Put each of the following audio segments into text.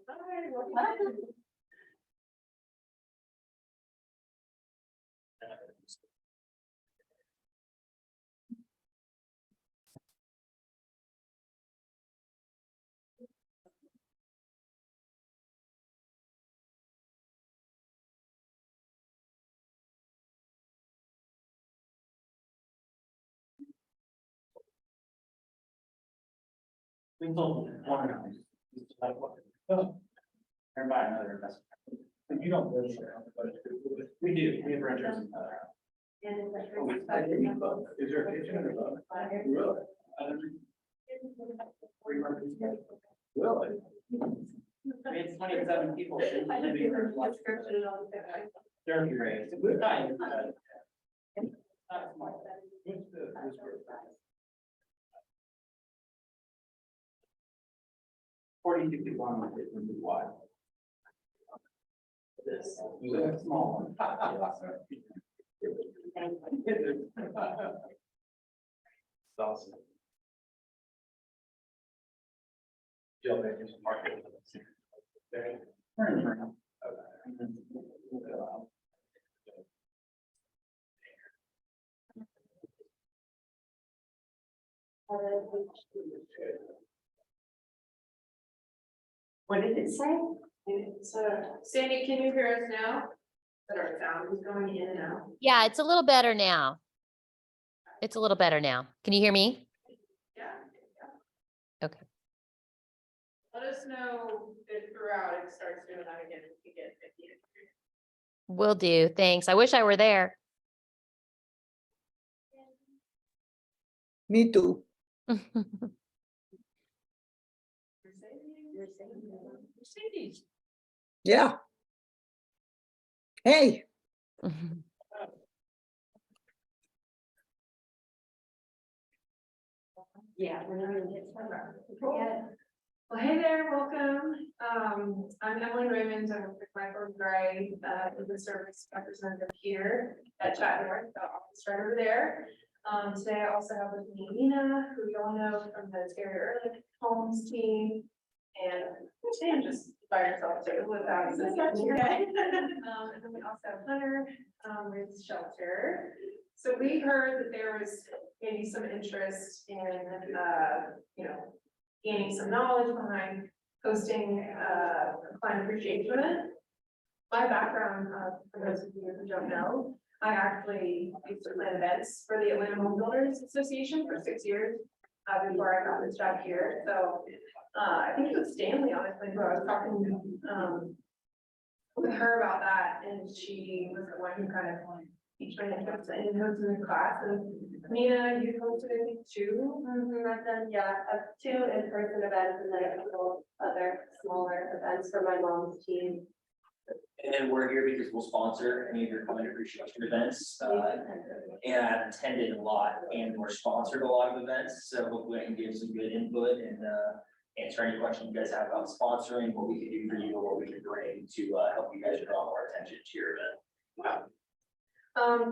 We told them one round. Oh, and buy another investment. But you don't live there, but we do, we have renters. Is there a kitchen in the boat? Really? Really? We had 27 people. Therapy rate. It's a good time. Not small. What's the- this group? 4061 is wide. This small one. It's awesome. Jill, they just park it. Turn around. What did it say? It's Sandy, can you hear us now? That our sound is going in and out. Yeah, it's a little better now. It's a little better now. Can you hear me? Yeah. Okay. Let us know if throughout it starts doing that again. If you get 50. Will do. Thanks. I wish I were there. Me too. Mercedes. Yeah. Hey, Yeah. Well, hey there, welcome. I'm Emily Raymond. I'm with McMichael Gray, the service representative here at Chattanooga North, the office right over there. Today I also have with me Nina, who you all know from the Ehrlich Homes team. And Sam just by herself too without assistance. And then we also have Hunter with Shelter. So we heard that there was maybe some interest in you know, gaining some knowledge behind hosting a client appreciation event. My background, for those of you who don't know, I actually used to plan events for the Atlanta Home Builders Association for 6 years before I got this job here. So I think it was Stanley, honestly, who I was talking with her about that, and she was the one who kind of teach my interest in hosting the class. And Nina, you hosted I think 2. I've done, yeah, 2 in-person events and then a couple other smaller events for my mom's team. And we're here because we'll sponsor any of your client appreciation events. And I've attended a lot and we're sponsored a lot of events. So hopefully I can give some good input and answer any questions you guys have about sponsoring, what we can do for you, or what we can bring to help you guys draw more attention to your event. Wow.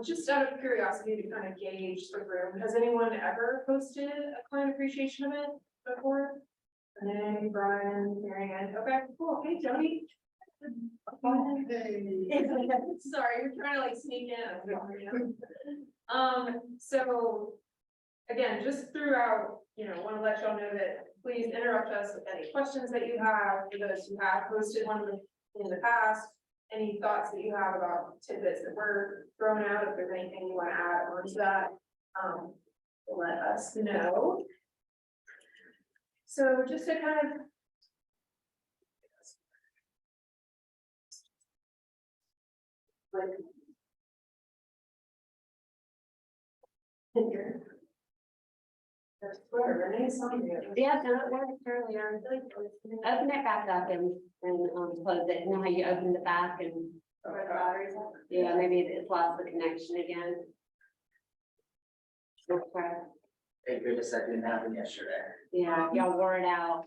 Just out of curiosity to kind of gauge the room, has anyone ever hosted a client appreciation event before? Renee, Brian, Mary Ann, okay, cool, hey, Jody. Sorry, you're trying to like sneak in. So again, just throughout, want to let y'all know that please interrupt us with any questions that you have, for those who have hosted one in the past, any thoughts that you have about tidbits that were thrown out, if there's anything you want to add onto that, let us know. So just to kind of Yeah, no, it worked earlier. Open it back up and close it. You know how you opened it back and where the batteries are? Yeah, maybe it's lost the connection again. Okay. Thank goodness that didn't happen yesterday. Yeah, y'all wore it out.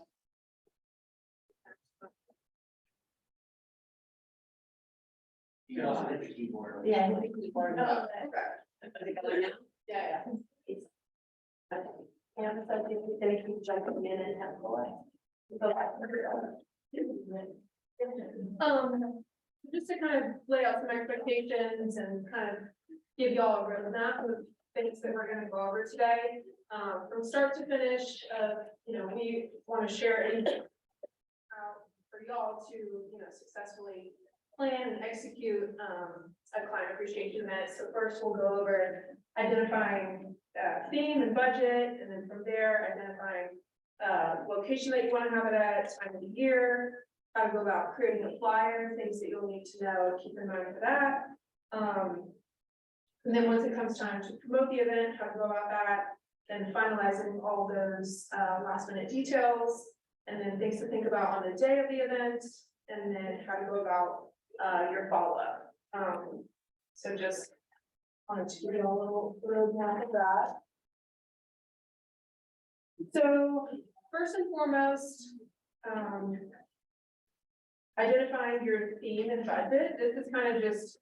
You can also hit the keyboard. Yeah, hit the keyboard. Oh, okay. Yeah. Yeah, so I think we're gonna keep jumping in and have a Just to kind of lay out some expectations and kind of give y'all a roadmap of things that we're gonna go over today. From start to finish, we want to share anything for y'all to, successfully plan and execute a client appreciation event. So first we'll go over identifying theme and budget, and then from there identifying location that you want to have it at, time of the year, how to go about creating a flyer, things that you'll need to know and keep in mind for that. And then once it comes time to promote the event, how to go about that, and finalizing all those last minute details, and then things to think about on the day of the event, and then how to go about your follow-up. So just wanted to give you a little roadmap of that. So first and foremost, identifying your theme and budget. This is kind of just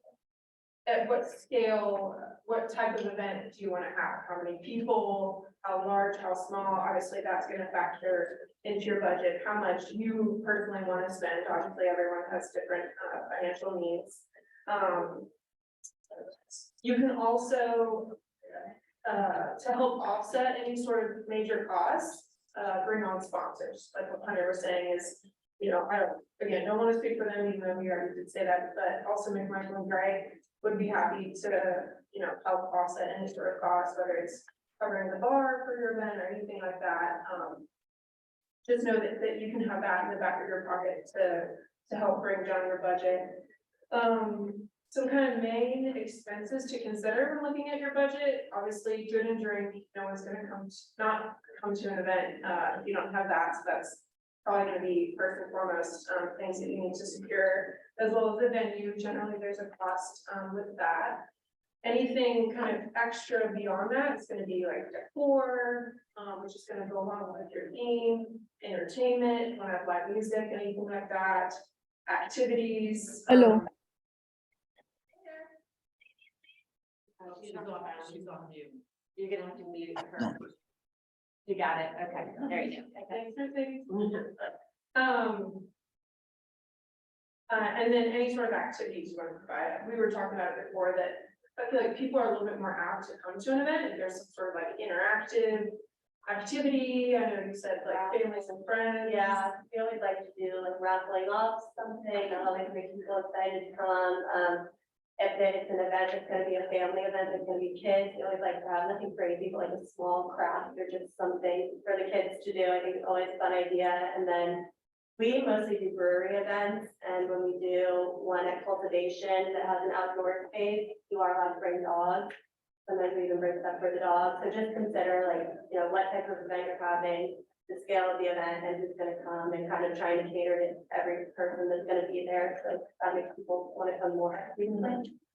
at what scale, what type of event do you want to have? How many people, how large, how small? Obviously, that's going to factor into your budget, how much you personally want to spend. Obviously, everyone has different financial needs. You can also, to help offset any sort of major costs, bring on sponsors. Like what Hunter was saying is, don't want to speak for them, even though we already did say that, but also McMichael Gray would be happy to, help offset any sort of cost, whether it's covering the bar for your event or anything like that. Just know that you can have that in the back of your pocket to help bring down your budget. Some kind of main expenses to consider when looking at your budget. Obviously, food and drink, no one's gonna not come to an event if you don't have that, so that's probably gonna be first and foremost, things that you need to secure, as well as the venue. Generally, there's a cost with that. Anything kind of extra beyond that, it's gonna be like decor, which is gonna go along with your theme, entertainment, you wanna have live music, anything like that, activities. Hello. She's on mute. You're gonna have to mute her. You got it, okay, there you go. Thanks for saying. And then any sort of activities you want to provide. We were talking about it before that I feel like people are a little bit more apt to come to an event if there's some sort of like interactive activity. I know you said like families and friends. Yeah, we always like to do like raffling off something, like make people excited to come. If it's an event, it's gonna be a family event, it's gonna be kids, we always like to have nothing crazy, but like a small craft or just something for the kids to do. I think it's always a fun idea. And then we mostly do brewery events, and when we do one at Cultivation that has an outdoor space, you are allowed to bring dogs. Sometimes we even bring stuff for the dogs. So just consider like, what type of event you're having, the scale of the event, and who's gonna come, and kind of trying to cater to every person that's gonna be there. So that makes people want to come more.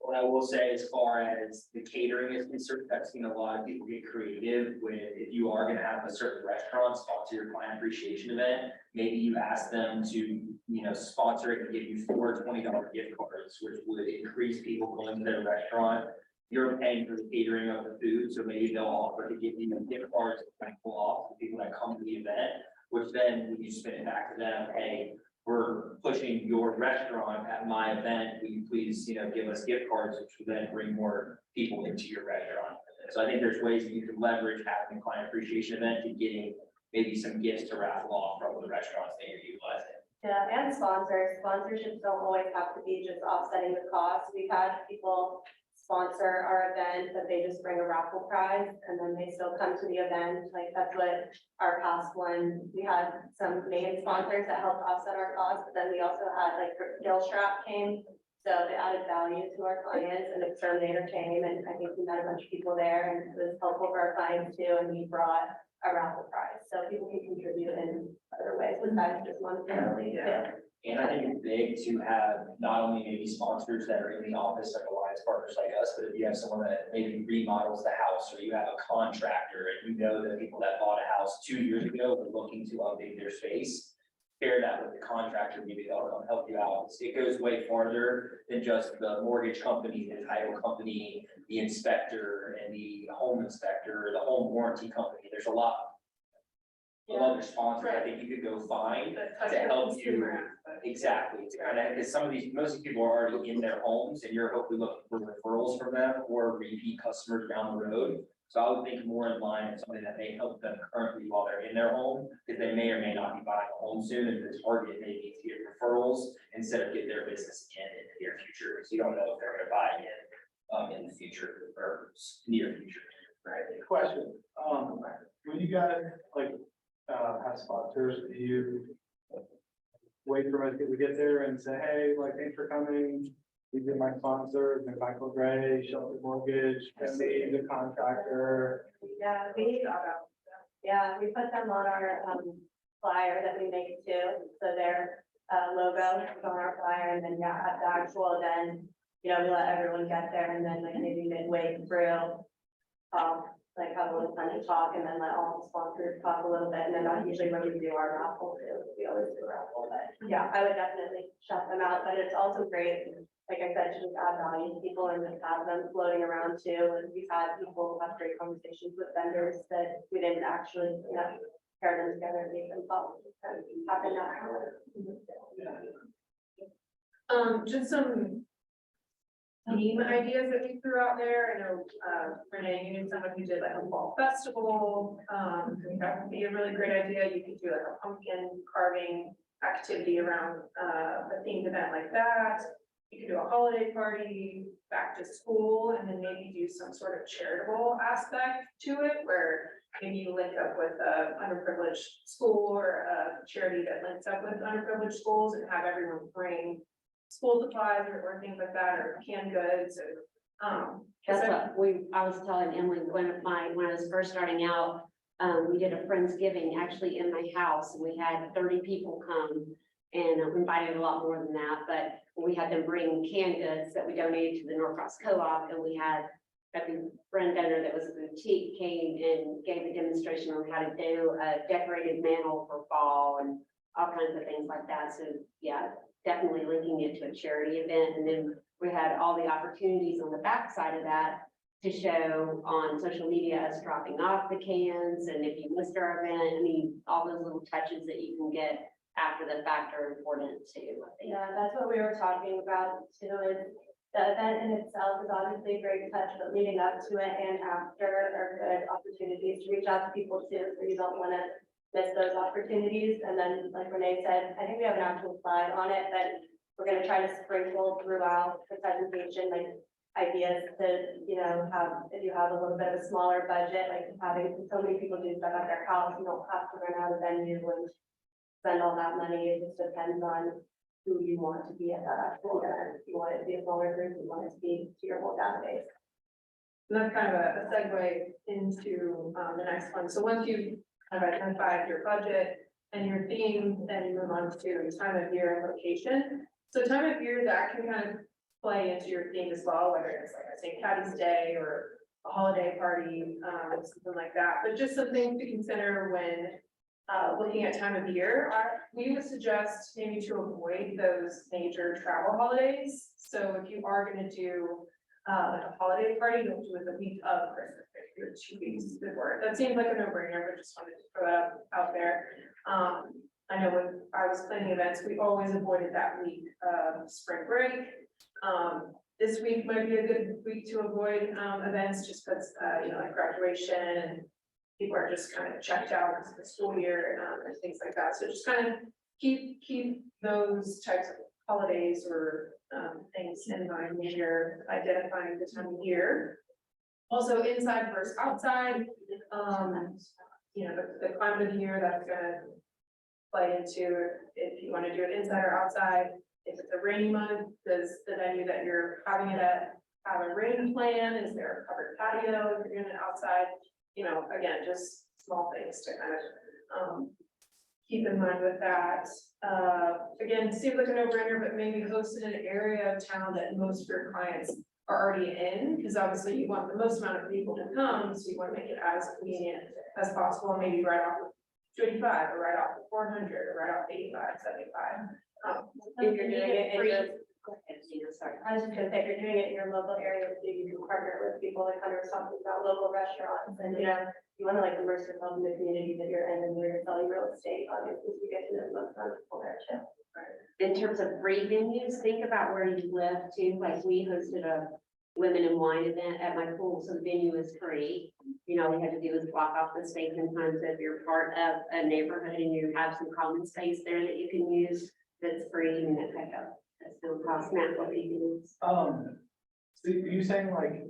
What I will say, as far as the catering is concerned, I've seen a lot of people get creative with, if you are gonna have a certain restaurant sponsor your client appreciation event, maybe you ask them to, sponsor it and give you 4 $20 gift cards, which would increase people going to their restaurant. You're paying for the catering of the food, so maybe they'll offer to give you gift cards that pull off the people that come to the event, which then when you spin it back to them, hey, we're pushing your restaurant at my event, will you please, give us gift cards, which will then bring more people into your restaurant. So I think there's ways that you can leverage having a client appreciation event to getting maybe some gifts to raffle off from the restaurants that you're utilizing. Yeah, and sponsorships don't always have to be just offsetting the cost. We've had people sponsor our event, but they just bring a raffle prize and then they still come to the event. Like that's what our past one, we had some main sponsors that helped offset our costs, but then we also had like Gillstrap came. So they added value to our clients, and Exterminator came, and I think we met a bunch of people there, and it was helpful for our clients too, and we brought a raffle prize. So people can contribute in other ways besides just monetarily. Yeah. And I think it's big to have not only maybe sponsors that are in the office, like alliance partners like us, but if you have someone that maybe remodels the house, or you have a contractor and the people that bought a house 2 years ago were looking to update their space, share that with the contractor, maybe they'll come help you out. It goes way farther than just the mortgage company, the title company, the inspector, and the home inspector, the home warranty company. There's a lot of other sponsors I think you could go find to help you. Exactly, it's kind of, because some of these, most of these people are already in their homes and you're hopefully looking for referrals from them or repeat customers down the road. So I would think more in line with something that may help them currently while they're in their home, because they may or may not be buying a home soon, and the target may be to get referrals instead of get their business in the near future, because you don't know if they're gonna buy in the future or near future. Right, question, when you guys like, have sponsors, do you wait for us to get there and say, hey, like, thanks for coming? These are my sponsors, McMichael Gray, Shelter Mortgage, and the contractor. Yeah, we put them on our, flyer that we make too, so their, logo is on our flyer, and then, yeah, at the actual event, you know, we let everyone get there, and then like maybe midway through, like have a little funny talk, and then let all the sponsors talk a little bit, and then that's usually when we do our raffle too, we always do a raffle, but yeah, I would definitely shout them out, but it's also great, like I said, to just add value to people and just have them floating around too, and we've had people have great conversations with vendors that we didn't actually, you know, pair them together and make them talk, and happen naturally. Just some theme ideas that we threw out there. I know, Renee, you knew someone who did like a fall festival. That would be a really great idea. You could do like a pumpkin carving activity around, a themed event like that. You could do a holiday party, back to school, and then maybe do some sort of charitable aspect to it where maybe you link up with a underprivileged school or a charity that links up with underprivileged schools and have everyone bring school supplies or things like that, or canned goods, and, That's what I was telling Emily, when I was first starting out, we did a Friendsgiving actually in my house. We had 30 people come and we invited a lot more than that, but we had them bring canned goods that we donated to the Norcross Co-op, and we had a friend donor that was a boutique came and gave a demonstration on how to do a decorated mantle for fall and all kinds of things like that. So yeah, definitely linking it to a charity event. And then we had all the opportunities on the back side of that to show on social media us dropping off the cans. And if you missed our event, I mean, all those little touches that you can get after the fact are important too, I think. Yeah, that's what we were talking about too, is the event in itself is obviously a great touch, but leading up to it and after are good opportunities to reach out to people too, so you don't want to miss those opportunities. And then, like Renee said, I think we have an actual slide on it, but we're gonna try to sprinkle throughout the presentation, like ideas to, you know, have, if you have a little bit of a smaller budget, like having so many people do stuff at their house, you don't have to rent out a venue and spend all that money. It just depends on who you want to be at that actual event. If you want it to be a smaller group, you want it to be to your whole database. And that's kind of a segue into, the next one. So once you kind of identified your budget and your theme, then you move on to time of year and location. So time of year, that can kind of play into your theme as well, whether it's like a St. Patty's Day or a holiday party, something like that. But just some things to consider when looking at time of year. We would suggest maybe to avoid those major travel holidays. So if you are going to do like a holiday party, don't do it the week of Christmas, do it 2 weeks before. That seems like a no-brainer, but just wanted to throw that out there. I know when I was planning events, we always avoided that week of spring break. This week might be a good week to avoid events just because, you know, like graduation and people are just kind of checked out of the school year and things like that. So just kind of keep those types of holidays or things in mind when you're identifying the time of year. Also inside versus outside, you know, the climate of the year, that's gonna play into if you want to do it inside or outside. If it's a rainy month, does the venue that you're having it at have a rain plan? Is there a covered patio if you're doing it outside? You know, again, just small things to kind of keep in mind with that. Again, seems like a no-brainer, but maybe host in an area of town that most of your clients are already in, because obviously you want the most amount of people to come, so you want to make it as convenient as possible, and maybe right off of 285 or right off of 400 or right off 85, 75. If you're doing it in your, I was just gonna say, if you're doing it in your local area, so you can partner with people that kind of are talking about local restaurants, and you know, you want to like immerse yourself in the community that you're in, and you're selling real estate, obviously you get to know most of the people there too. in terms of free venues, think about where you live too. Like we hosted a women in wine event at my pool, so the venue is free. You know, all we had to do is block off the space in times if you're part of a neighborhood and you have some common space there that you can use that's free and that kind of, that's no cost, Matt, what do you use? So you saying like,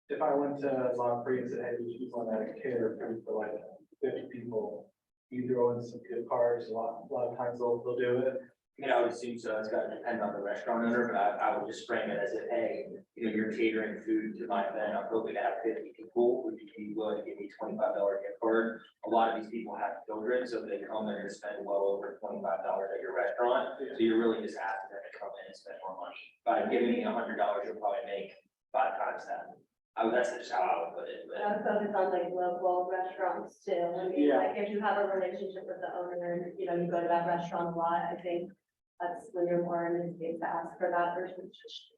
if I went to Long Free and said, hey, we want to cater food for like 50 people, you throw in some gift cards, a lot of times they'll do it. I would assume so. It's gotta depend on the restaurant owner, but I would just frame it as if, hey, you're catering food to my event. I'm hoping to have 50 people. Would you be willing to give me $25 gift card? A lot of these people have children, so they come and spend well over $25 at your restaurant. So you're really just asking them to come in and spend more money. By giving me $100, you'll probably make 5 times that. That's just how I would put it. I would focus on like local restaurants too. I mean, Yeah. like if you have a relationship with the owner, and you go to that restaurant a lot, I think that's when you're more in the space to ask for that versus just.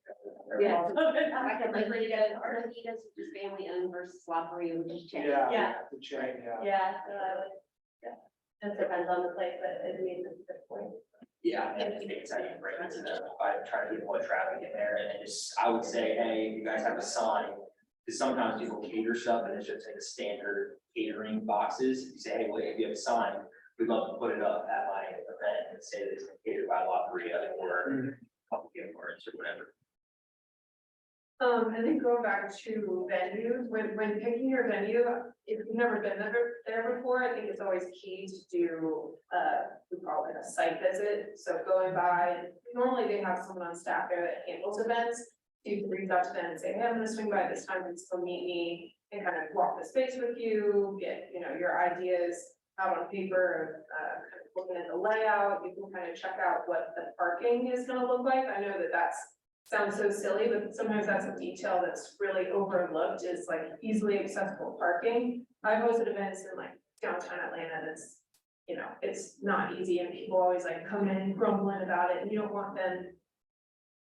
Yeah. Like a Margaritas, Margaritas, which is family owned versus La Paria, which is chain. Yeah. The chain, yeah. Yeah, so I would, yeah, just depends on the place, but it means it's a good point. Yeah, and I think it's how you bring it to the, by trying to get more traffic in there, and then just, I would say, hey, you guys have a sign. Because sometimes people cater stuff and it's just like a standard catering boxes. You say, hey, wait, if you have a sign, we'd love to put it up at my event and say that it's catered by La Paria or a couple gift cards or whatever. And then going back to venues, when picking your venue, if you've never been there before, I think it's always key to do, we call it a site visit. So going by, normally they have someone on staff there that handles events. You can reach out to them and say, hey, I'm gonna swing by this time and still meet me and kind of walk the space with you, get, your ideas out on paper, kind of looking at the layout. You can kind of check out what the parking is gonna look like. I know that sounds so silly, but sometimes that's a detail that's really overlooked is like easily accessible parking. I've hosted events in like downtown Atlanta that's, it's not easy and people always like come in grumbling about it and you don't want them.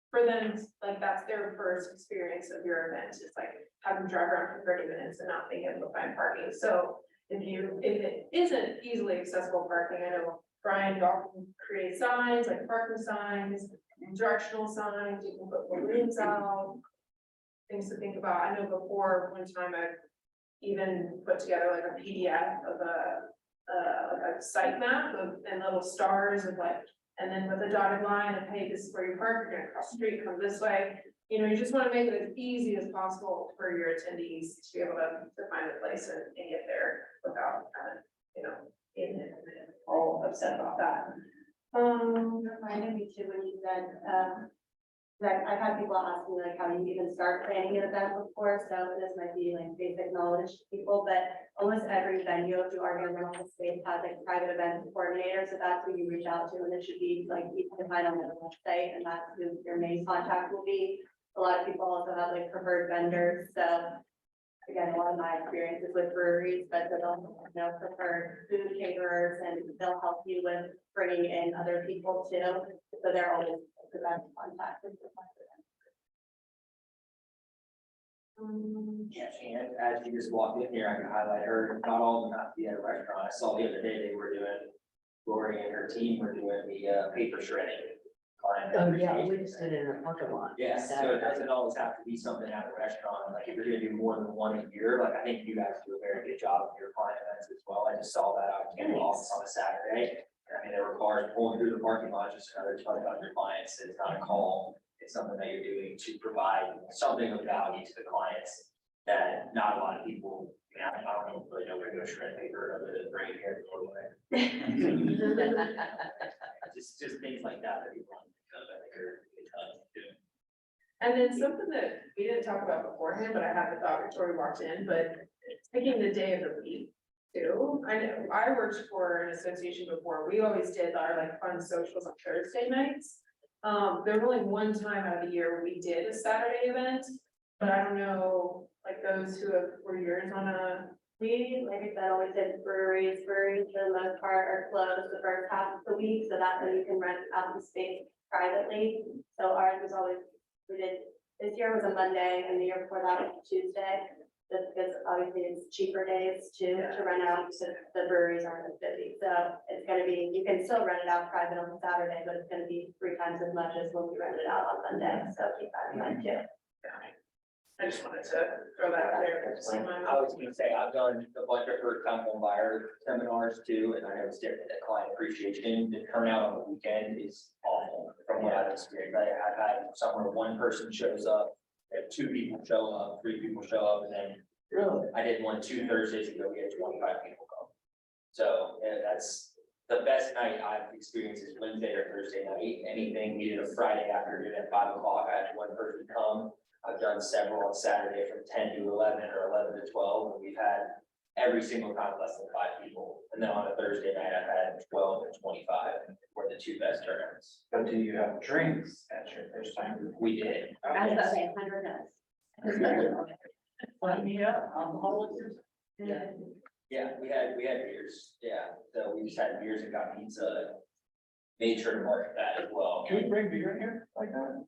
For them, like that's their first experience of your event. It's like have them drive around for 30 minutes and not being able to find parking. So if it isn't easily accessible parking, I know Brian often creates signs like parking signs, directional signs, you can put balloons out, things to think about. I know before one time I even put together like a PDF of a site map and little stars of like, and then with a dotted line of, hey, this is where you park, you're gonna cross the street, come this way. You just want to make it as easy as possible for your attendees to be able to find a place and get there without being all upset about that. Reminded me too when you said, that I've had people ask me like, how do you even start planning an event before? So this might be like basic knowledge to people, but almost every venue, if you are going to rent a space, has like private event coordinator. So that's who you reach out to, and it should be like you can find on the website, and that's who your main contact will be. A lot of people also have like preferred vendors. So again, a lot of my experiences with breweries, but they'll preferred food caterers, and they'll help you with bringing in other people too. So they're always the best contact. Yeah, and as you just walked in here, I can highlight her, not all of them have to be at a restaurant. I saw the other day they were doing, Lori and her team were doing the paper shredding. Oh, yeah, we just did it in a parking lot. Yeah, so it doesn't always have to be something at a restaurant, like if you're gonna do more than one a year, like I think you guys do a very good job of your client events as well. I just saw that out in the office on a Saturday. I mean, there were cars pulling through the parking lot, just another ton of your clients. It's not a call. It's something that you're doing to provide something of value to the clients that not a lot of people, I don't really know where to go shred paper other than bring it here. Just things like that that people want to think of, I think are good. And then something that we didn't talk about beforehand, but I had the thought before we walked in, but picking the day of the week too. I know I worked for an association before. We always did our like fun socials on Thursday nights. There was only one time out of the year where we did a Saturday event, but I don't know, like those who were yours on a. We, like I said, always did breweries for the most part are closed the first half of the week, so that's when you can rent out the space privately. So ours was always, this year was a Monday and the year before that was a Tuesday. just because obviously it's cheaper days to rent out, so the breweries aren't as busy. So it's gonna be, you can still rent it out private on Saturday, but it's gonna be 3 times as much as when we rent it out on Sunday, so keep that in mind too. I just wanted to throw that out there. Just in my I was gonna say, I've done a bunch of first time home buyer seminars too, and I know it's different than client appreciation. The turnout on the weekend is awful from what I've experienced. I've had somewhere one person shows up, if 2 people show up, 3 people show up, and then Really? I did one 2 Thursdays ago, we had 25 people come. So, yeah, that's the best night I've experienced is Wednesday or Thursday night. Anything, we did a Friday afternoon at 5 o'clock, I had one person come. I've done several on Saturday from 10 to 11 or 11 to 12, and we've had every single time less than 5 people. And then on a Thursday night, I've had 12 and 25 were the 2 best turnouts. But do you have drinks at your first time? We did. I was about to Yes. say 100 does. Let me up, alcoholics. Yeah, we had beers, yeah, so we just had beers and got pizza. Made sure to market that as well. Can we bring beer in here like that?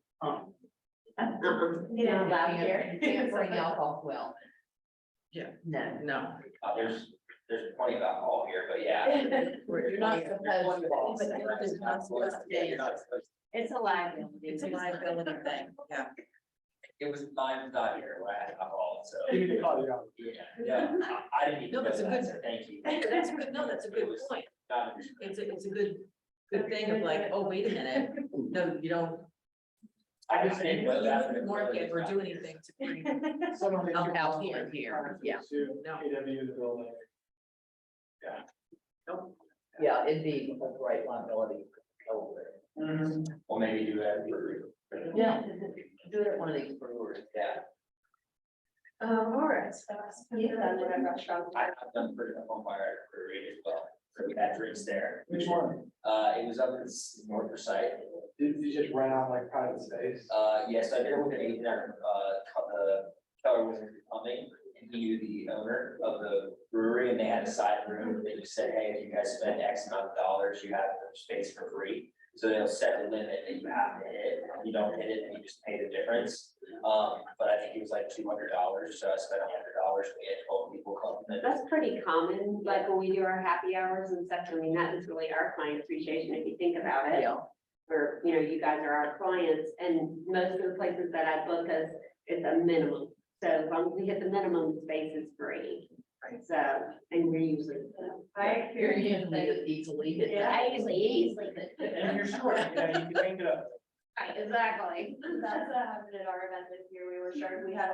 You know, loud here. Can't bring alcohol, well. Yeah. No. There's plenty of alcohol here, but yeah. You're not supposed to. But you're not supposed to. It's a liability. It's a liability thing, yeah. It was, mine was not here when I had alcohol, so. You need to call you out. Yeah, I didn't even No, know that's a that, good- so thank you. That's a good, no, that's a good It was point. not understood. It's a good thing of like, oh, wait a minute, no, you don't. I just didn't know that. Market or do anything to bring. Someone needs to Out call here, and here, yeah. sue No. KW the building. Yeah, it'd be a great liability over Well, maybe do that. there. Yeah, do it at one of these breweries. Yeah, All right. You've done what a restaurant. I've done pretty much on fire at a brewery as well, so we had drinks there. Which one? It was up in North Side. Did you just rent out like private space? Yes, I did it with an agent, Keller was coming, and he knew the owner of the brewery, and they had a side room, they just said, hey, if you guys spend X amount of dollars, you have space for free. So they'll set a limit that you have to hit, if you don't hit it, then you just pay the difference. But I think it was like $200, so I spent $100, we had 12 people come. That's pretty common, like when we do our happy hours and stuff, I mean, that is really our client appreciation if you think about it. Yeah. Or, you know, you guys are our clients and most of the places that I book us, it's a minimum. So as long as we hit the minimum, space is free. So, and we're usually. You're usually easily hit that. I usually. And you're short, yeah, you can make it up. Right, exactly. That's what happened at our event this year. We were short. We had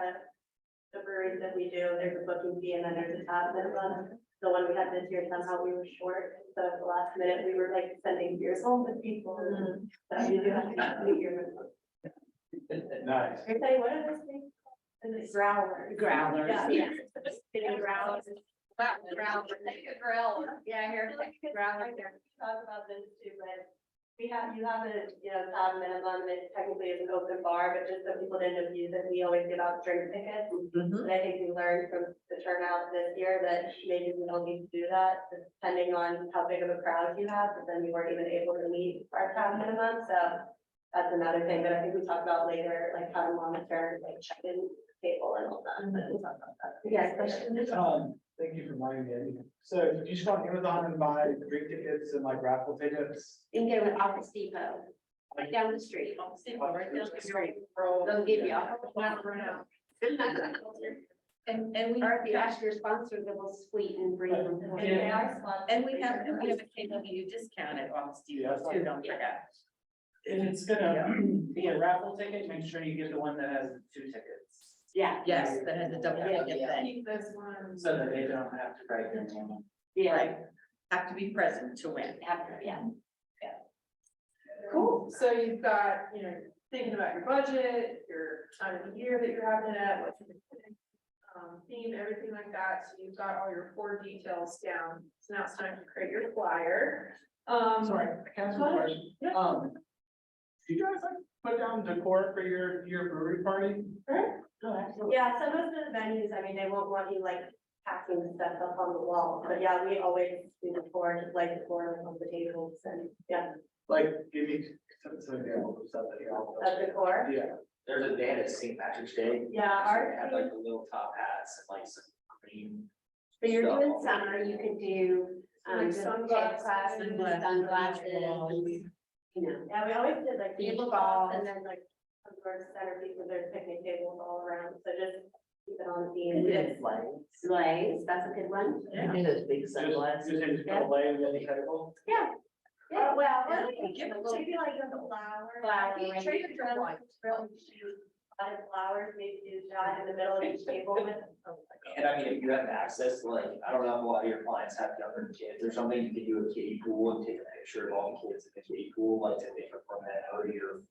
the breweries that we do, there's a booking fee and then there's a tab minimum. The one we had this year, somehow we were short. So at the last minute, we were like sending beers home to people. So you do have to meet your minimum. Nice. You're saying, what are those things? Is it growlers? Growlers, Yeah. yeah. Growlers. Growlers. Yeah, here, growlers. Talk about this too, but you have a, tab minimum, it technically is an open bar, but just so people didn't abuse it, we always give out drink tickets. Mhm. And I think we learned from the turnout this year that maybe we don't need to do that, depending on how big of a crowd you have, but then we weren't even able to meet our tab minimum, so that's another thing that I think we talked about later, like how to monitor, like check-in table and all that. But we'll talk about that. Yes, question. Thank you for reminding me. So did you just go on Amazon and buy drink tickets and like raffle tickets? You can get it with Office Depot, right down the street. Right down the street. They'll give you. And we. Or if you ask your sponsor, they will sweet and bring them. And they are sponsored. And we have a KW discount at Office Yeah, Depot too, don't forget. And it's gonna be a raffle ticket, make sure you get the one that has 2 tickets, Yeah. Yes, that has a double ticket thing. Keep this one. so that they don't have to write their name. Yeah. Right. Have to be present to win. After, yeah. Cool, so you've got, thinking about your budget, your time of the year that you're having it at, what's the theme, everything like that, so you've got all your core details down. So now it's time to create your flyer. Sorry, can I ask you a question? Yeah. Do you guys like put down decor for your brewery party? Yeah, so most of the venues, I mean, they won't want you like packing stuff up on the wall, but yeah, we always do the floor, just like the floor on the tables and, yeah. Like, give me some examples of stuff that you all. Of the core. Yeah. There's a day at St. Patrick's Day. Yeah, So our they have like the little top hats and like some green. So you're stuff doing on summer, you could do, Like just sunglasses. classes, sunglasses, you know. Yeah, we always did like Beach tablecloths balls. and then like, of course, centerpieces, there's picnic tables all around, so just keep it on the You theme. did flags. Sleighs, that's a good one. You do those big Just sunglasses. just Yeah. lay in the table. Yeah. Yeah, well, Yeah, maybe give it maybe like the flowers. Flower Maybe arrangement. Trader Joe's really shoot potted flowers, maybe do a shot in the middle of each table with. And I mean, if you have access, like, I don't know if a lot of your clients have younger kids or something, you can do a kiddie pool and take a picture of all the kids in the kiddie pool, like to make a permit or your.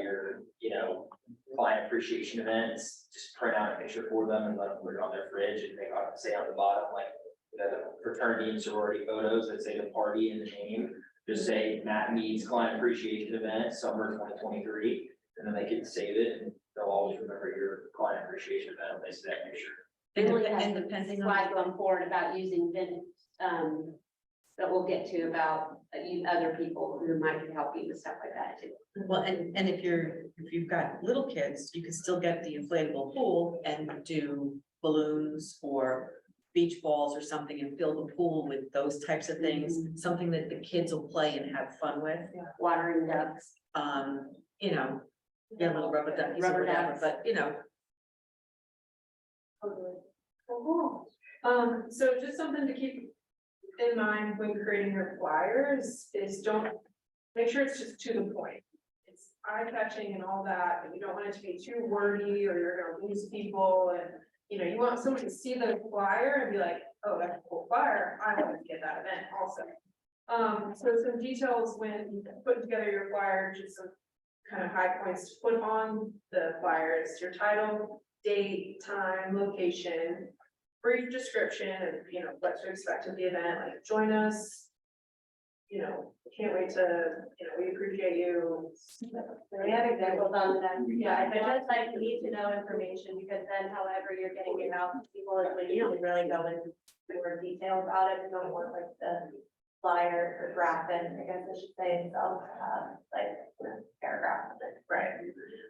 Your, you know, client appreciation events, just print out a picture for them and let them put it on their fridge and they got to say on the bottom, like. The fraternity and sorority photos that say the party and the name, just say Matt Mead's client appreciation event, summer 2023. And then they can save it and they'll always remember your client appreciation event when they see that picture. Emily has And a depending slide on, going forward about using that we'll get to about other people who might help you with stuff like that too. well, and if you've got little kids, you can still get the inflatable pool and do balloons or beach balls or something and fill the pool with those types of things, something that the kids will play and have fun with. Watering ducks. You know, get a little rubber duckies or Rubber whatever, ducks. but you know, Cool. So just something to keep in mind when creating your flyers is make sure it's just to the point. It's eye-catching and all that, but you don't want it to be too wordy or you're gonna lose people and, you know, you want someone to see the flyer and be like, oh, that's a cool flyer, I want to get that event also. So some details when putting together your flyer, just some kind of high points to put on the flyers, your title, date, time, location, brief description of, you know, what to expect at the event, like join us. You know, can't wait to, you know, we appreciate you. We have examples on that, yeah, but just like need to know information, because then however you're getting it out to people, is when you don't really go into more detail about it, you don't want like the flyer or graphic, I guess I should say, itself, like, you know, paragraph. Right.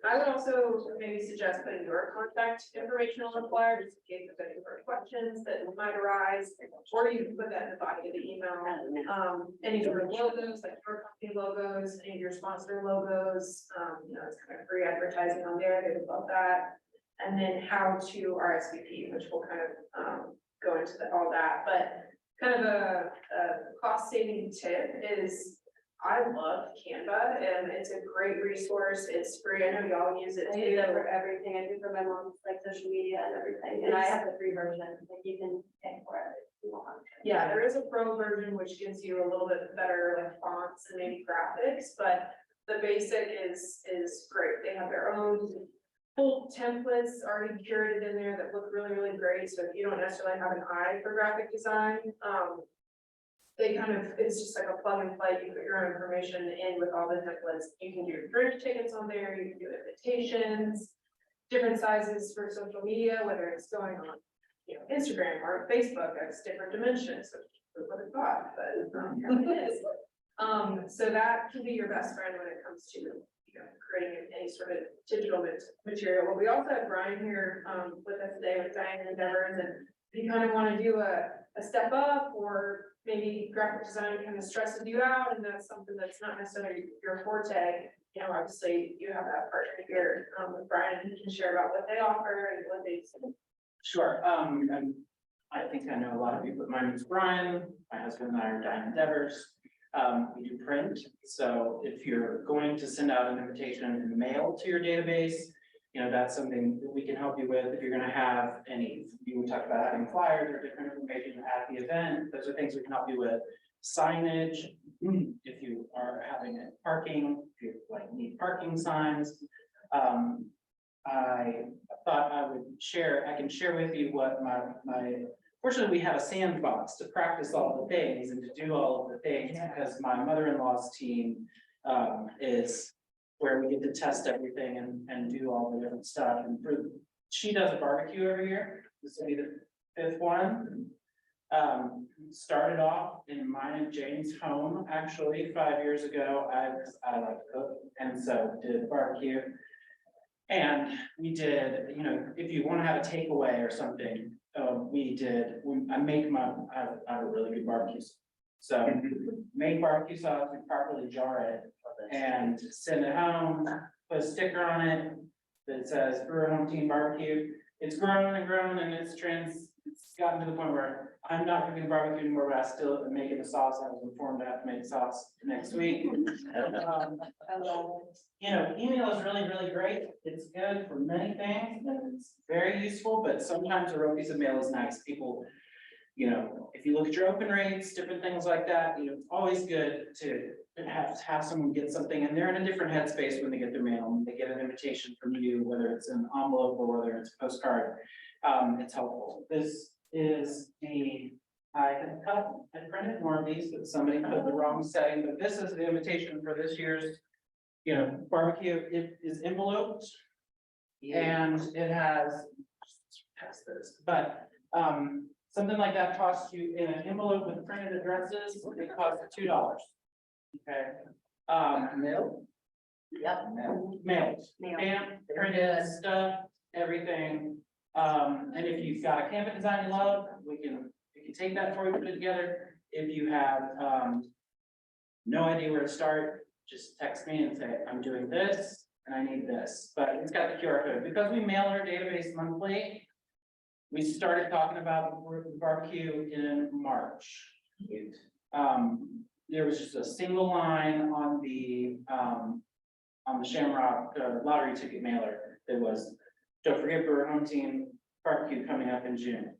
I would also maybe suggest putting your contact information on the flyer, just in case there's any further questions that might arise, or you can put that in the body of the email. Any sort of logos, like your company logos, any of your sponsor logos, you know, it's kind of free advertising on there, they would love that. And then how to RSVP, which will kind of, go into all that, but kind of a cost saving tip is I love Canva and it's a great resource. It's free. I know y'all use it I use it too. for everything, I do for my mom's like social media and everything, and I have the free version, like you can pay for it. If you want. Yeah, there is a pro version which gives you a little bit better like fonts and maybe graphics, but the basic is great. They have their own full templates already curated in there that look really, really great. So if you don't necessarily have an eye for graphic design, they kind of, it's just like a plug and play. You put your own information in with all the templates. You can do drink tickets on there, you can do invitations, different sizes for social media, whether it's going on, you know, Instagram or Facebook, that's different dimensions. So who would have thought, but here it is. So that can be your best friend when it comes to, you know, creating any sort of digital material. But we also have Brian here with us today with Diane Endeavors, and if you kind of want to do a step up, or maybe graphic design kind of stresses you out, and that's something that's not necessarily your forte, you know, obviously you have that partner here with Brian, and he can share about what they offer and what they do. Sure, and I think I know a lot of you, but my name is Brian, my husband and I are Diane Endeavors. We do print, so if you're going to send out an invitation in the mail to your database, you know, that's something that we can help you with. If you're gonna have any, you talk about having flyers or different information at the event, those are things we can help you with. Signage, if you are having a parking, if you like need parking signs. I thought I would share, I can share with you what fortunately, we have a sandbox to practice all the things and to do all of the things, because my mother-in-law's team is where we get to test everything and do all the different stuff. And she does a barbecue every year. This will be the 5th one. Started off in mine and Jane's home, actually, 5 years ago. I like to cook, and so did barbecue. And we did, you know, if you want to have a takeaway or something, I have a really good barbecue. So make barbecue sauce, we properly jar it and send it home, put a sticker on it that says Brewer Home Team Barbecue. It's grown and it's gotten to the point where I'm not cooking barbecue anymore, but I still am making the sauce. I was informed I have to make sauce next week. You know, email is really, really great. It's good for many things and it's very useful, but sometimes a row piece of mail is nice. People, you know, if you look at your open rates, different things like that, you know, it's always good to have someone get something, and they're in a different headspace when they get their mail, and they get an invitation from you, whether it's an envelope or whether it's a postcard. It's helpful. This is I printed more of these, but somebody put the wrong setting, but this is the invitation for this year's, you know, barbecue. It is enveloped. And it has, past this, but, something like that costs you in an envelope with printed addresses, it costs $2. Okay, Mail? Yep. mailed, stamp, printed stuff, everything. And if you've got a cabinet design you love, we can take that for you, put it together. If you have, no idea where to start, just text me and say, I'm doing this and I need this, but it's got the QR code. Because we mail our database monthly, we started talking about barbecue in March. There was just a single line on the Shamrock lottery ticket mailer that was, don't forget Brewer Home Team Barbecue coming up in June.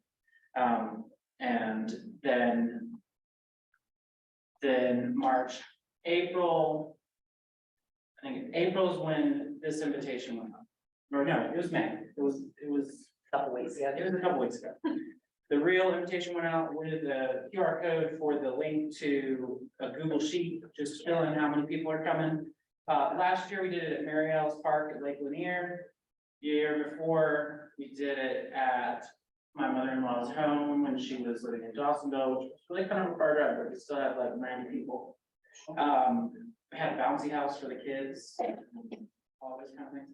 And then March, April, I think April is when this invitation went out. Or no, it was May. It was Couple weeks, yeah. it was a couple weeks ago. The real invitation went out with a QR code for the link to a Google Sheet, just filling how many people are coming. Last year we did it at Mary Alice Park at Lake Lanier. The year before, we did it at my mother-in-law's home when she was living in Dawsonville, which was really kind of a far drive, but we still had like 90 people. We had a bouncy house for the kids, all those kind of things.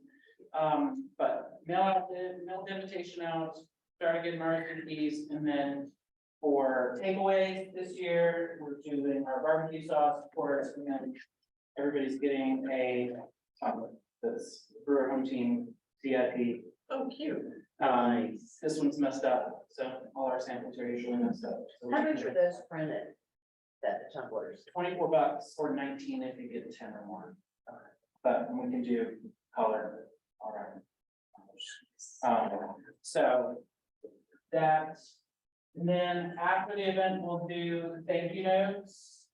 But mailed the invitation out, started getting our RSVPs, and then for takeaways this year, we're doing our barbecue sauce, of course, and then everybody's getting a this Brewer Home Team CIP. Oh, cute. This one's messed up, so all our samples are usually messed up. So How much are those printed? That tumblers? $24 or 19 if you get 10 or more. But we can do color. All right. So that's, and then after the event, we'll do thank you notes.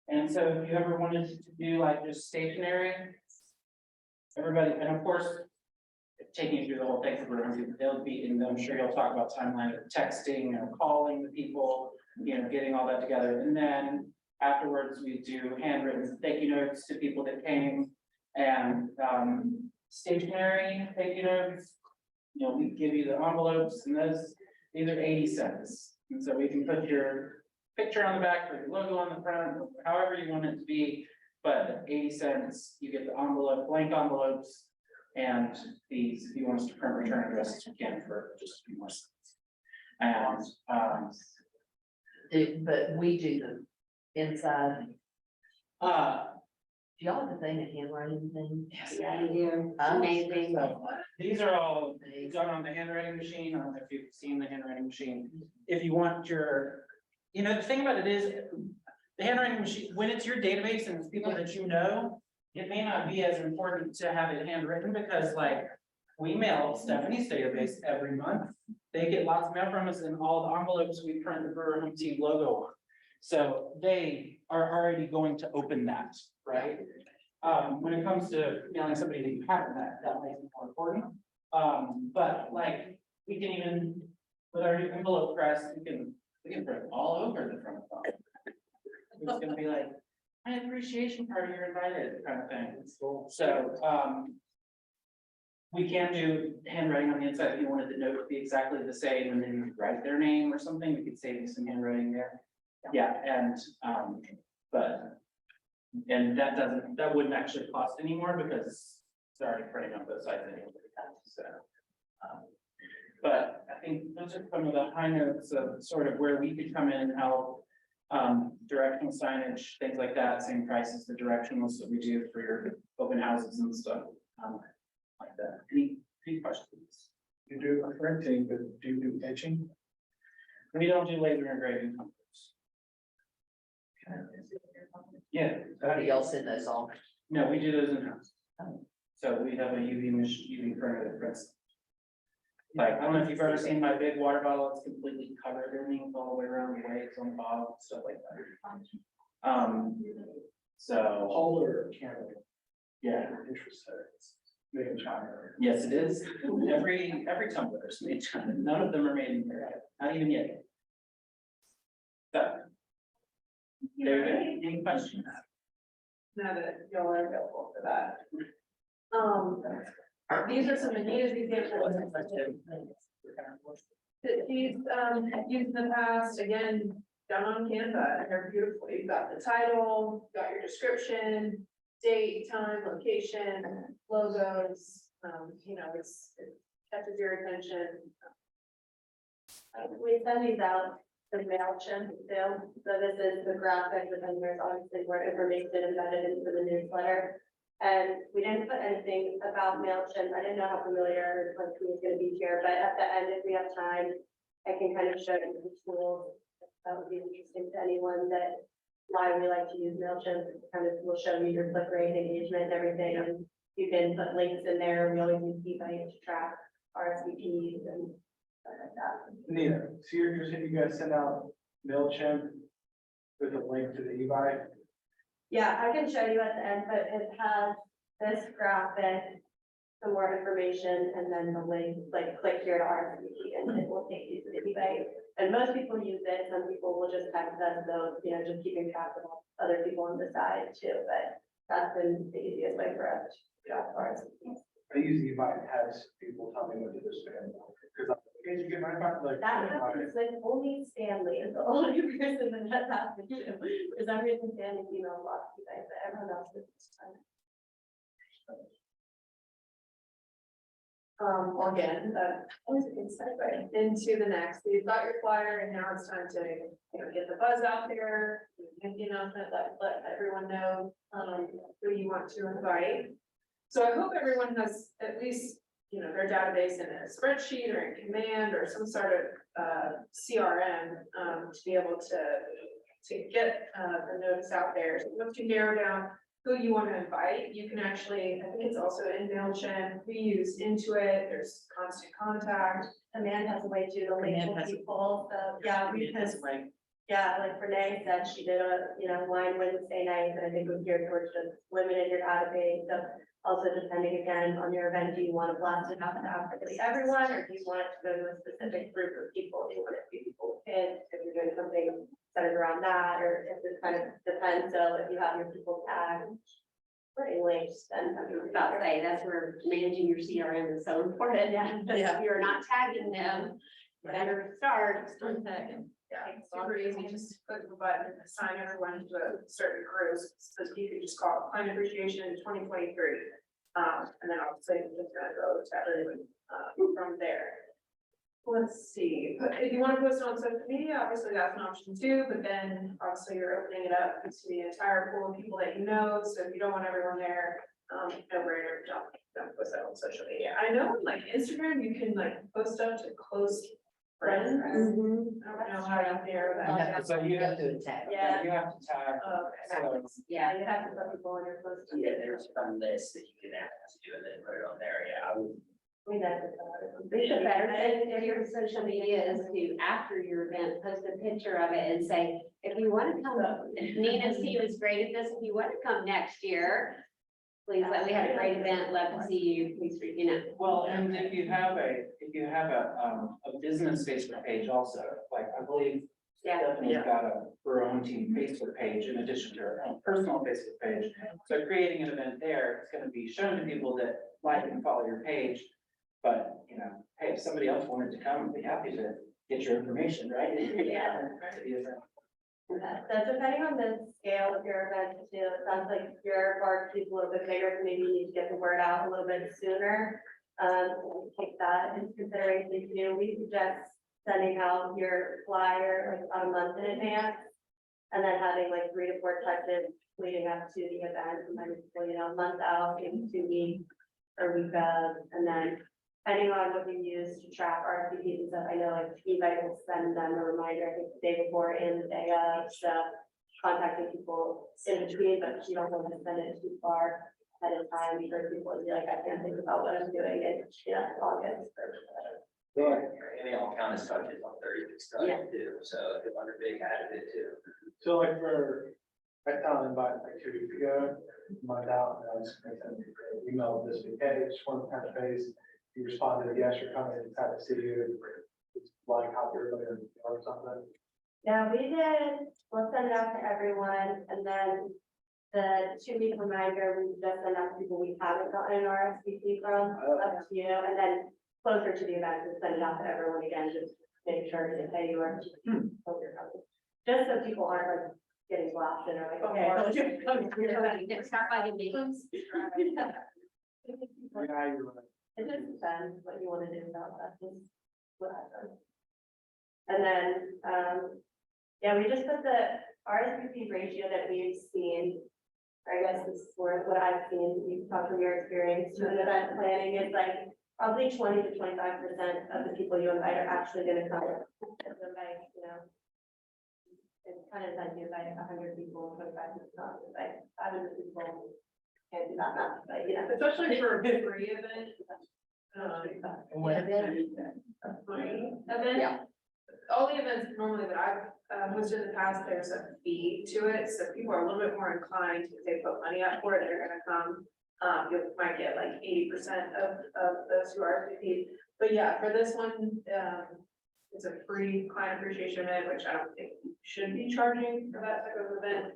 And so if you ever wanted to do like just stationery, everybody, and of course, taking you through the whole thing for they'll be, and I'm sure you'll talk about timeline of texting and calling the people, you know, getting all that together. And then afterwards, we do handwritten thank you notes to people that came, and stationery thank you notes. You know, we give you the envelopes, and these are 80 cents. And so we can put your picture on the back or your logo on the front, however you want it to be. But 80 cents, you get the envelope, blank envelopes, and these, if you want us to print return addresses, we can for just a few more cents. And But we do the inside. do y'all have the thing, a handwriting thing? yes. Yeah, you do. Huh? Amazing. So these are all done on the handwriting machine. I don't know if you've seen the handwriting machine. If you want your, you know, the thing about it is, the handwriting machine, when it's your database and it's people that you know, it may not be as important to have it handwritten, because like, we mail Stephanie's database every month. They get lots of mail from us, and all the envelopes we print the Brewer Home Team logo on. So they are already going to open that, right? When it comes to mailing somebody that you haven't met, that might be more important. But like, we can even, with our new envelope press, we can print all over the front of it. It's gonna be like, my appreciation party, you're invited, kind of thing. So, We can do handwriting on the inside, if you wanted the note to be exactly the same, and then you could write their name or something, we could save you some handwriting there. Yeah, and, and that wouldn't actually cost anymore, because it's already printing on both sides anyway, so. But I think those are some of the high notes of sort of where we could come in and help. Directional signage, things like that, same price as the directionals that we do for your open houses and stuff. Like that. Any questions? You do printing, but do you do etching? We don't do laser engraving. Yeah, Somebody else in those all. no, we do those in-house. So we have a UV printer that prints. Like, I don't know if you've ever seen my big water bottle, it's completely covered in ink all the way around the way, it's on the bottom, stuff like that. So, Holder camera. yeah, Interesting. Made in China. yes, it is. Every tumbler is made in China. None of them are made in Europe, not even yet. So. There you go. Any questions? Now that y'all are available for that. These are some of Nina's examples that she's used in the past, again, done on Canva, and they're beautiful. You've got the title, got your description, date, time, location, logos, you know, it catches your attention. We send these out to MailChimp too, so this is the graphic, but then there's obviously more information embedded into the newsletter. And we didn't put anything about MailChimp, I didn't know how familiar like who was gonna be here, but at the end, if we have time, I can kind of show you the tools. That would be interesting to anyone that why we like to use MailChimp, it kind of will show you your click rate, engagement, and everything, and you can put links in there, we always use eBay to track RSVPs and stuff like that. Nina, so you're saying you guys send out MailChimp with a link to the e-buy? Yeah, I can show you at the end, but it has this graphic, some more information, and then the link, like click here to RSVP, and it will take you to the eBay. And most people use it, some people will just text us, so, you know, just keeping track of other people on the side too, but that's been the easiest way for us to track RSVPs. I use e-buy, it has people tell me what to do, because I'm, can you get my back, like. That happens with only Stanley is the only person that has happened to, for some reason Stanley's email blocks you guys, but everyone else is fine. Again, always a good segue into the next. You've got your flyer, and now it's time to, you know, get the buzz out there, make the announcement, let everyone know, who you want to invite. So I hope everyone has at least, you know, their database in a spreadsheet or in Command or some sort of CRM, to be able to get the notice out there. So once you narrow down who you want to invite, you can actually, I think it's also in MailChimp, we use Intuit, there's Constant Contact. Command has a way to Command label has a- people, so, yeah, we That's can, right. yeah, like Renee said, she did a, you know, wine Wednesday night, and I think we're geared towards just women in your database, so also depending again on your event, do you want to blast it out to absolutely everyone, or do you want it to go to a specific group of people? Do you want it to be people with kids, if you're doing something centered around that, or if it kind of depends, so if you have your people tagged or in links, then. I was about to say, that's where managing your CRM is so important, Yeah. if you're not tagging them, better start tagging. Yeah, it's super easy, just click the button and assign everyone to a certain groups, so you can just call it Client Appreciation 2023. And then obviously it's just gonna go to everyone, from there. Let's see, if you want to post it on social media, obviously that's an option too, but then obviously you're opening it up to the entire pool of people that you know, so if you don't want everyone there, no brainer, don't post that on social media. I know on like Instagram, you can like post up to close friends. I don't know how to narrow that. So you have to attack. Yeah. You have to tag. Okay. Yeah, you have to put people on your list. Yeah, there's a list that you can add to and then put it on there, yeah, I would. The better thing for your social media is to, after your event, post a picture of it and say, if you want to come, if Nina's team is great at this, if you want to come next year, please, we had a great event, love to see you, please, you know. Well, and if you have a business Facebook page also, like I believe Yeah. Stephanie's got her own team Facebook page in addition to her own personal Facebook page. So creating an event there, it's gonna be shown to people that like and follow your page. But, you know, hey, if somebody else wanted to come, I'd be happy to get your information, right? Yeah. To the event. So depending on the scale of your event too, it sounds like your barbecue is a little bit bigger, so maybe you need to get the word out a little bit sooner. Take that into consideration too. We suggest sending out your flyer like about a month in advance. And then having like 3 to 4 touches leading up to the event, sometimes, you know, a month out, maybe 2 weeks or week of, and then depending on what you use to track RSVPs and stuff, I know like eBay will send them a reminder, I think the day before and the day of, so contacting people in between, but you don't want to send it too far ahead of time for people to be like, I can't think about what I'm doing in, you know, August or And they all count as touches on 36 stuff Yeah. too, so if under big added it too. So like I found an invite like 2 weeks ago, month out, and I was gonna send an email this week, hey, just want to touch base. You responded, yes, you're coming, it's happy to see you. It's like how you're doing or something. Yeah, we did, we'll send it out to everyone, and then the 2-week reminder, we just send out to people we haven't gotten an RSVP from, up to you, and then closer to the event, we'll send it out to everyone again, just make sure to say you are. Hope you're coming. Just so people aren't like getting blasted or like, okay. Stop by the meetings. It just depends what you want to do about that, just what happens. And then, yeah, we just put the RSVP ratio that we've seen. I guess this is what I've seen, you can talk from your experience to an event planning, it's like probably 20 to 25% of the people you invite are actually gonna come. Invite, you know. It's kind of like you invite 100 people, 25 people, not invite 500 people. Can't do that much, but you know. Especially for a free event. And what event? Free event. Yeah. All the events normally that I've hosted in the past, there's a fee to it, so people are a little bit more inclined, if they put money up for it, they're gonna come. You might get like 80% of those who are RSVP'd. But yeah, for this one, it's a free client appreciation event, which I don't think you should be charging for that type of event.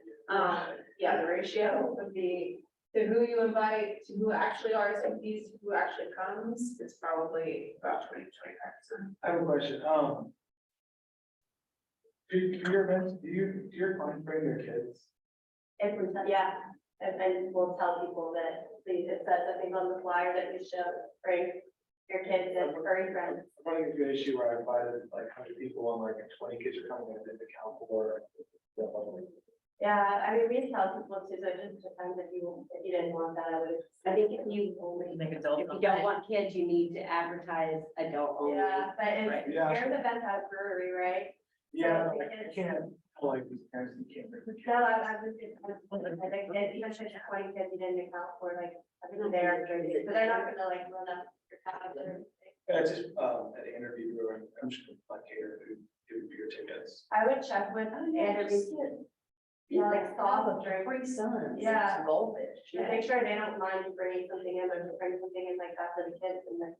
Yeah, the ratio would be to who you invite, to who actually RSVPs, to who actually comes, it's probably about 20 to 25%. I have a question, do your events, do your clients bring their kids? If we, yeah, and we'll tell people that, please, it says, I think on the flyer that we show, bring your kids and furry friends. I'm running into an issue where I invited like 100 people and like 20 kids are coming, and didn't account for. Yeah, I mean, we tell people too, so it just depends if you didn't want that, I would. I think if you only, Make adult. if you don't want kids, you need to advertise adult only. Yeah, but Right. if Yeah. your event has brewery, right? Yeah, So I can't, like these parents, you can't bring their kids. No, I was just, I think that even if it's 20 kids, you didn't account for like, I think they're, so they're not gonna like run up your house or anything. Yeah, it's just, at the interview, we were, I'm just gonna like cater to your tickets. I would check with Andrew. Yeah, like soft drink. Free sons. Yeah. Goldfish. And make sure they don't mind bringing something in, or bring something in like that for the kids and then.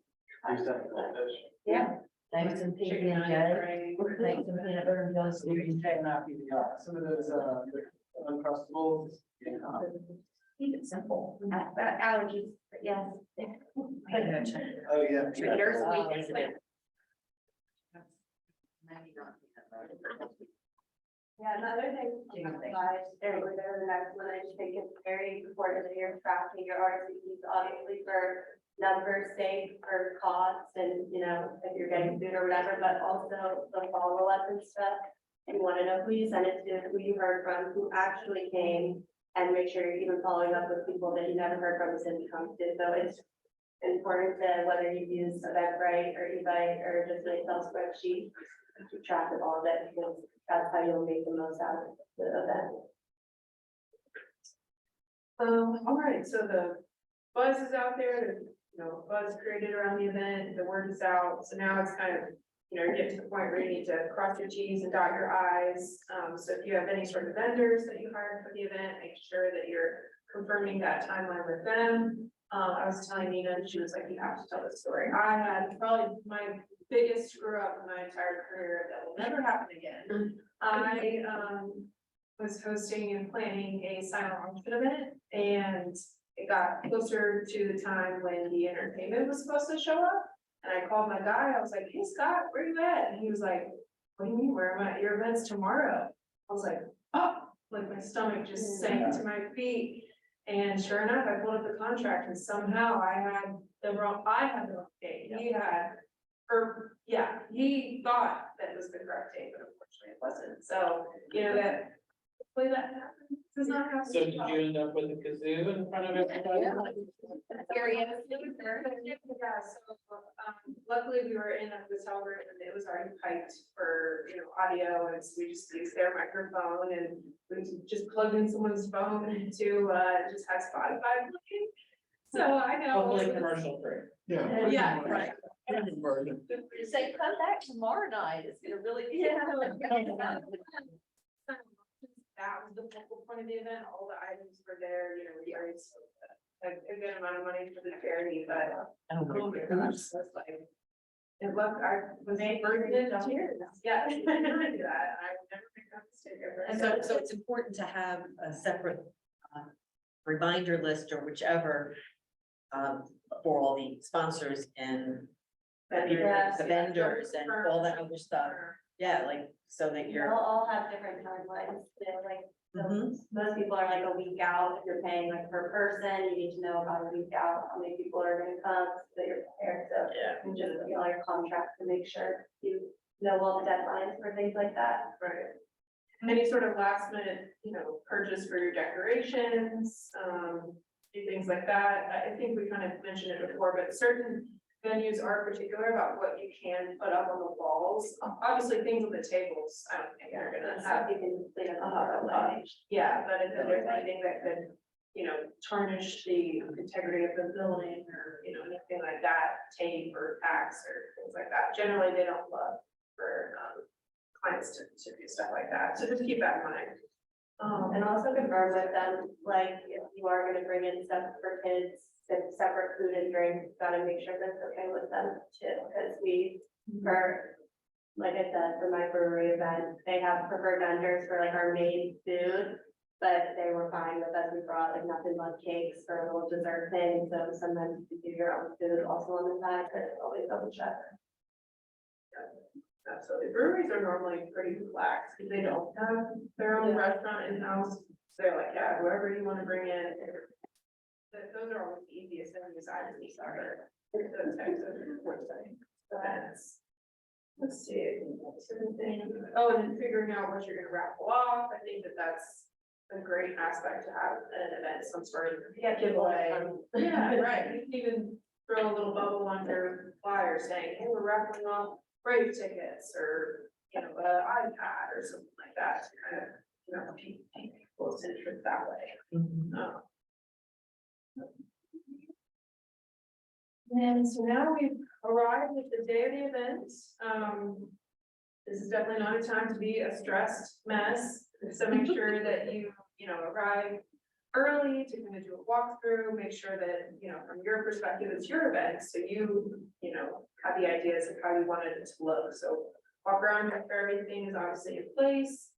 Do stuff like this. Yeah. Thanks and Chicken PB and J. nugget, Thanks and peanut butter and jelly You can sandwich. take not PBR, some of those, Uncrustables. Keep it simple. Allergies, yes. Oh, yeah. Treaters, Wow. we just went. Maybe not peanut butter. Yeah, another thing, there, the next one, I just think it's very important that you're tracking your RCPs, obviously for numbers sake, for cost, and, you know, if you're getting food or whatever, but also the follow-up and stuff. You wanna know who you sent it to, who you heard from, who actually came, and make sure you're even following up with people that you never heard from since you come to, so it's important to whether you use Eventbrite or Evite or just an Excel spreadsheet, to keep track of all of it, because that's how you'll make the most out of the event. all right, so the buzz is out there, there's, you know, buzz created around the event, the word is out, so now it's kind of, you know, get to the point where you need to cross your T's and dot your I's. So if you have any sort of vendors that you hired for the event, make sure that you're confirming that timeline with them. I was telling Nina, and she was like, you have to tell this story. I had probably my biggest screw up in my entire career that will never happen again. I, was hosting and planning a silent auction event, and it got closer to the time when the entertainment was supposed to show up. And I called my guy, I was like, hey Scott, where you at? And he was like, what do you mean, where am I at your events tomorrow? I was like, oh, like my stomach just sank to my feet. And sure enough, I pulled up the contract and somehow I had the wrong date. He had, or, yeah, he thought that it was the correct date, but unfortunately it wasn't. So, you know, that, hopefully that happens. Does not happen. So did you end up with a kazoo in front of everybody? Yeah, so, luckily we were in a hotel room and it was already piped for, you know, audio, and so we just used their microphone and we just plugged in someone's phone to, just have Spotify playing. So I know. Hopefully commercial free. Yeah. Yeah, right. You say, come back tomorrow night, it's gonna really be. That was the focal point of the event, all the items were there, you know, we already spent a good amount of money for the charity, but oh my gosh, so it's like. And look, I was burdened in tears, yeah, I do that, I would never make that mistake ever. And so it's important to have a separate reminder list or whichever for all the sponsors and the vendors and all that other stuff. Yeah, like, so that They'll you're. all have different timelines, you know, like, so Mhm. most people are like a week out, if you're paying like per person, you need to know about a week out, how many people are gonna come, so that you're prepared, so. Yeah. You just, you know, your contract to make sure you know all the deadlines for things like that. Right. Any sort of last minute, you know, purchase for your decorations, do things like that. I think we kind of mentioned it before, but certain venues are particular about what you can put up on the walls. Obviously, things on the tables, I don't think are gonna have, You can clean up the lighting. yeah, but if there's anything that could, you know, tarnish the integrity of the building or, you know, anything like that, tape or tacks or things like that, generally they don't love for, clients to do stuff like that, so just keep that in mind. And also confirm with them, like, if you are gonna bring in stuff for kids, it's separate food and drink, gotta make sure that's okay with them too, because we, for, like I said, for my brewery event, they have preferred vendors for like our main food, but they were fine with us, we brought like nothing but cakes for a little dessert thing, so sometimes you do your own food also on the side, but always double check. Absolutely, breweries are normally pretty relaxed, because they don't have their own restaurant in-house, so they're like, yeah, whoever you wanna bring in. Those are always the easiest venues I would be sorry. Those types of events. Let's see. Oh, and then figuring out what you're gonna raffle off, I think that that's a great aspect to have at an event, some sort of giveaway. Yeah, right, you can even throw a little bubble on your flyer saying, hey, we're raffling off Brave tickets or, you know, an iPad or something like that to kind of, you know, pique people's interest that way. And so now we've arrived at the day of the event. This is definitely not a time to be a stressed mess. So make sure that you know, arrive early to kind of do a walkthrough, make sure that, you know, from your perspective, it's your event. So you know, have the ideas of how you wanted it to look. So walk around, make sure everything is obviously in place.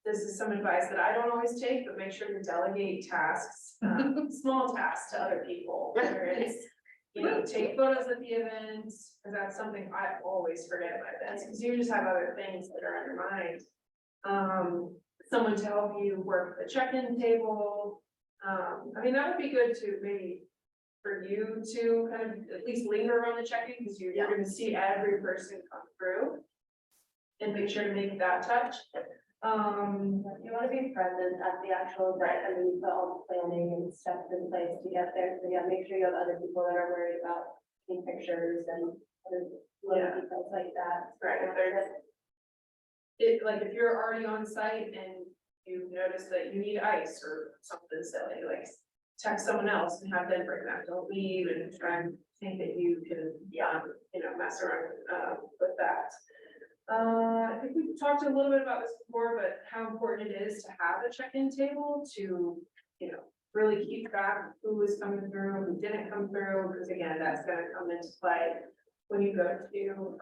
This is some advice that I don't always take, but make sure to delegate tasks, small tasks to other people. Whether it's, you know, take photos at the event, because that's something I always forget at my events, because you just have other things that are on your mind. Someone to help you work the check-in table. I mean, that would be good to maybe for you to kind of at least linger around the check-in, because you're gonna see every person come through. And make sure to make that touch. You wanna be present at the actual event, I mean, you put all the planning and steps in place to get there, so yeah, make sure you have other people that are worried about taking pictures and other little details like that. Right, if there's. Like if you're already on site and you notice that you need ice or something silly, like text someone else and have them bring that, don't leave and try and think that you can, you know, mess around with that. I think we talked a little bit about this before, but how important it is to have a check-in table to, you know, really keep track of who was coming through, who didn't come through, because again, that's gonna come into play when you go to,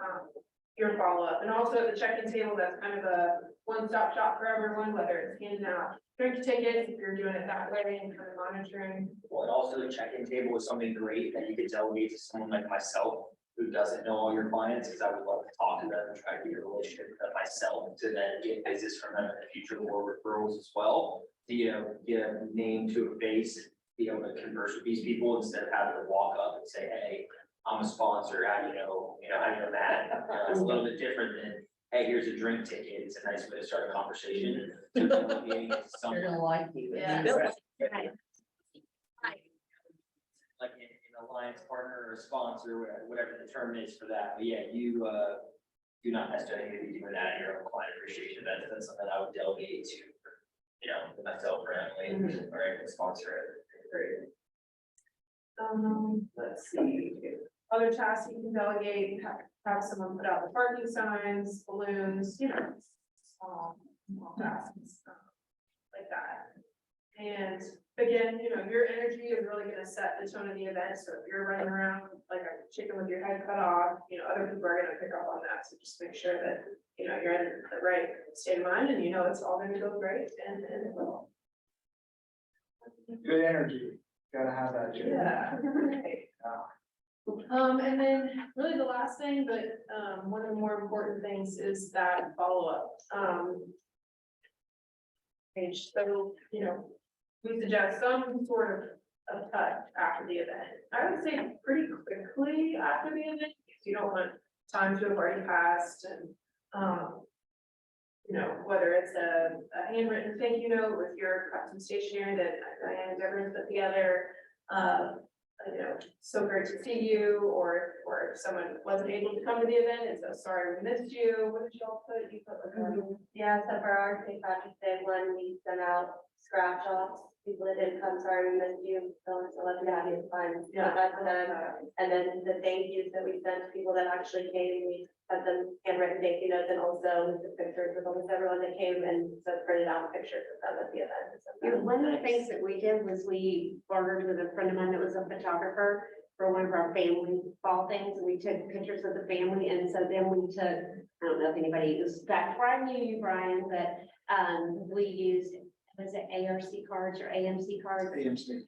your follow-up. And also at the check-in table, that's kind of a one-stop shop for everyone, whether it's handing out drink tickets, if you're doing it that way and kind of monitoring. Well, and also the check-in table is something great that you could delegate to someone like myself who doesn't know all your clients, because I would love to talk to them and try to get a relationship with them myself to then get business from them in the future or referrals as well. To, get a name to a face, and be able to converse with these people instead of having to walk up and say, hey, I'm a sponsor, how do you know, how do you know that? It's a little bit different than, hey, here's a drink ticket. It's a nice way to start a conversation. So delegating it to someone. They're gonna like you. Yeah. Like an alliance partner or a sponsor, whatever the term is for that, but yeah, you, do not necessarily need to be doing that at your own client appreciation event, that's something I would delegate to, myself or Emily, or a sponsor. Let's see, other tasks you can delegate, have someone put out the parking signs, balloons, small tasks, like that. And again, your energy is really gonna set the tone of the event, so if you're running around like a chicken with your head cut off, other people are gonna pick up on that, so just make sure that, you're in the right state of mind, and it's all gonna go great, and it will. Good energy, gotta have that. Jim. Yeah. And then really the last thing, but, one of the more important things is that follow-up. Page, so, we suggest some sort of touch after the event. I would say pretty quickly after the event, because you don't want time to have already passed and, whether it's a handwritten thank you note with your custom stationery that Diane and Deborah put together, so great to see you, or if someone wasn't able to come to the event, and so sorry we missed you, what did y'all put? You put like Yeah, so for our St. Patrick's Day one, we sent out scratch offs, people that didn't come, sorry we missed you, so let me have you fun. Yeah. And then the thank yous that we sent to people that actually came, we had them handwritten thank you notes, and also the pictures of almost everyone that came, and so printed out pictures of them at the event. One of the things that we did was we partnered with a friend of mine that was a photographer for one of our family fall things. We took pictures of the family, and so then we took, I don't know if anybody, it was back before I knew you, Brian, but we used, was it ARC cards or AMC cards?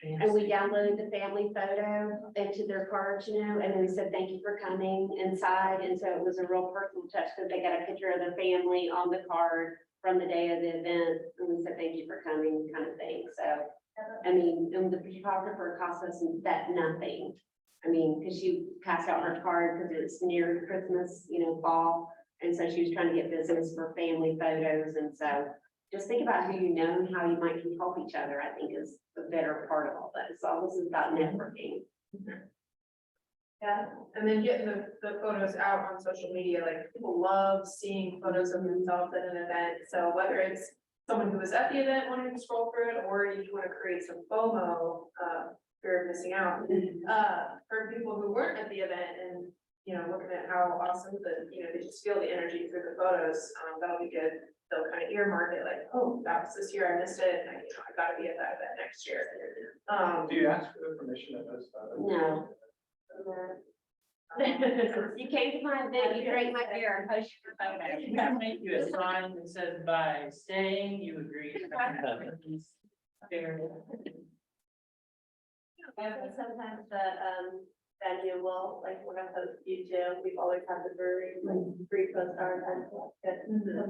And we downloaded the family photo into their cards, and then we said, thank you for coming inside. And so it was a real personal touch, because they got a picture of their family on the card from the day of the event. And we said, thank you for coming, kind of thing. So, I mean, and the photographer cost us that nothing. I mean, because she passed out her card because it's near Christmas, fall. And so she was trying to get business for family photos. And so just think about who you know and how you might can help each other, I think is the better part of all that. So this is about networking. Yeah, and then getting the photos out on social media, like people love seeing photos of themselves at an event. So whether it's someone who was at the event wanting to scroll through it, or you want to create some FOMO, fear of missing out, for people who weren't at the event and, looking at how awesome they just feel the energy through the photos, that'll be good. They'll kind of earmark it like, oh, that was this year, I missed it, and I gotta be at that event next year. Do you ask for the permission of those photos? No. You came to my event, you drank my beer and posted your photo. You can make you a sign that says by staying, you agree. Sometimes the venue will, like, we're gonna host you too, we've always had the brewery, like, free postcards and